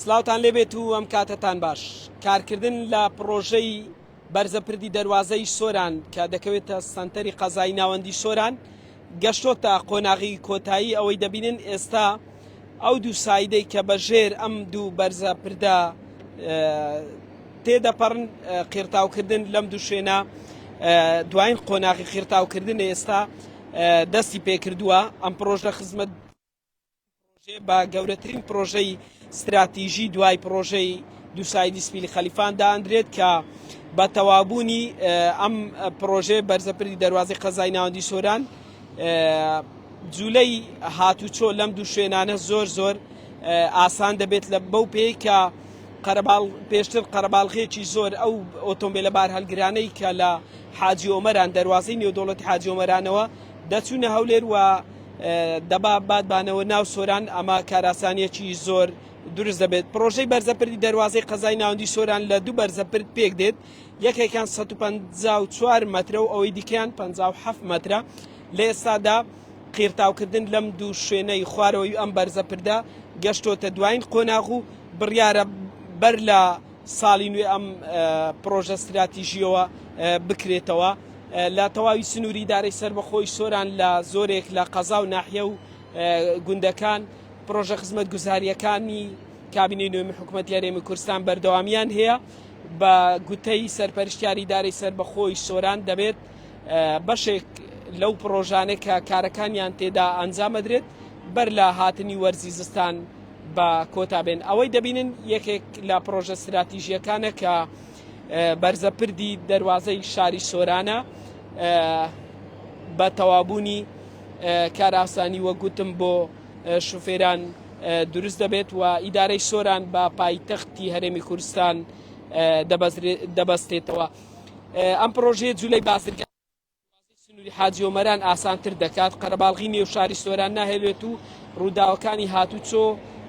سلااوتان لێبێت و ئەم کاتتان باش. کارکردن لە پرۆژەی بەرزەپردی دەواازەی سۆران کە دەکەوێتە سنتەری قەزای ناوەندی سۆران گەشتۆتە قۆناغی کۆتایی ئەوەی دەبینن ئێستا ئەو دوو سایدەی کە بەژێر ئەم دوو بەرزەپردە تێدەپەڕن قیرتاوکردن لەم دوو شوێنە دوایین قۆناغی قیرتاوکردن ئێستا دەستی پێکردووە. ئەم پرۆژە خزمەت بە گەورەترین پرۆژەی استراتیژی دوای پرۆژەی دووسایدی سپیلی خەلیفان داهەندرێت کە بە تەوابوونی ئەم پرۆژێ بەرزەپردی دەواازەی قەزای ناوەندی سۆران جوولەی هاتوچۆ لەم دوو شوێنانە زۆر ئاسان دەبێت لە بەو پێی کە پێشتر قەرەباڵغێکی زۆر ئەو ئۆتۆمبیلە بار هەلگرانەی کە لە حاجی ئۆمەران دەواازەی نێودەوڵەتی حاجی ئۆمەرانەوە دەچوونە هەولێر و دەبا بادبانەوە ناو سۆران ئەمە کاراسانیەکی زۆر دروست دەبێت. پرۆژەی بەرزەپردی دەواازەی قەزای ناوەندی سۆران لە دوو بەرزەپرد پێک دێت، یەکێکیان 154 مەترە و ئەوەی دیکەیان 57 مەترە. لە ئێستادا قیرتاوکردن لەم دوو شوێنەی خوارەوەی ئەم بەرزەپردە گەشتۆتە دوایین قۆناغ و بڕیارە بەر لە ساڵی نوێ ئەم پرۆژە استراتیژیەوە بکرێتەوە. لە تەواوی سنووری دارەی سەربەخۆی سۆران لە زۆرێک لە قەزا و ناحیە و گوندەکان پرۆژە خزمەت گوزاریەکانی کابینەی نوێمی حکوومەتی هەرێمی کوردستان بەردەوامیان هەیە. بە گوتەی سەرپەرشتیاری دارەی سەربەخۆی سۆران دەبێت بەشێک لەو پرۆژانە کە کارەکانیان تێدا ئەنجامەدرێت بەر لە هاتنی وەرزی زستان بە کۆتابێن. ئەوەی دەبینن یەکێک لە پرۆژە استراتیژیەکانە کە بەرزەپردی دەواازەی شاری سۆرانە بە تەوابوونی کاراسانی وەگوتم بۆ شوفێران دروست دەبێت و ئیدارەی سۆران بە پایتەختی هەرێمی کوردستان دەبەستێتەوە. ئەم پرۆژەیە جوولەی باسرگای سنووری حاجی ئۆمەران ئاسانتر دەکات، قەرەباڵغی نێو شاری سۆران ناهێڵێت و ڕووداوەکانی هاتوچۆ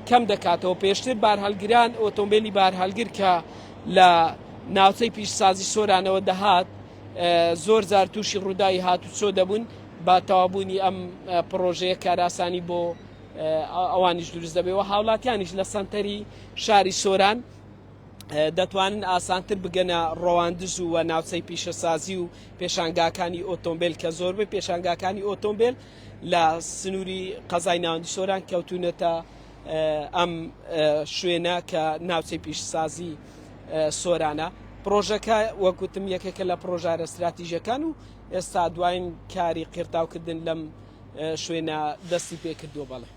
کەم دەکاتەوە. پێشتر بارهەڵگران ئۆتۆمبیلی بارهەڵگر کە لە ناوچەی پیشسازی سۆرانەوە دەهات زۆر جار تووشی ڕووداوی هاتوچۆ دەبوون. بە تەوابوونی ئەم پرۆژەیە کاراسانی بۆ ئەوانیش دروست دەبێەوە. هاوڵاتیانیش لە سەنتەری شاری سۆران دەتوانن ئاسانتر بگەنە ڕەواندز و ناوچەی پیشەسازی و پێشانگاکانی ئۆتۆمبیل کە زۆربەی پێشانگاکانی ئۆتۆمبیل لە سنووری قەزای ناوەندی سۆران کەوتونەتە ئەم شوێنە کە ناوچەی پیشسازی سۆرانە. پرۆژەکە وەکوتم یەکێکە لە پرۆژارە استراتیژیەکان و ئێستا دوایین کاری قیرتاوکردن لەم شوێنە دەستی پێکردووە. بەڵێ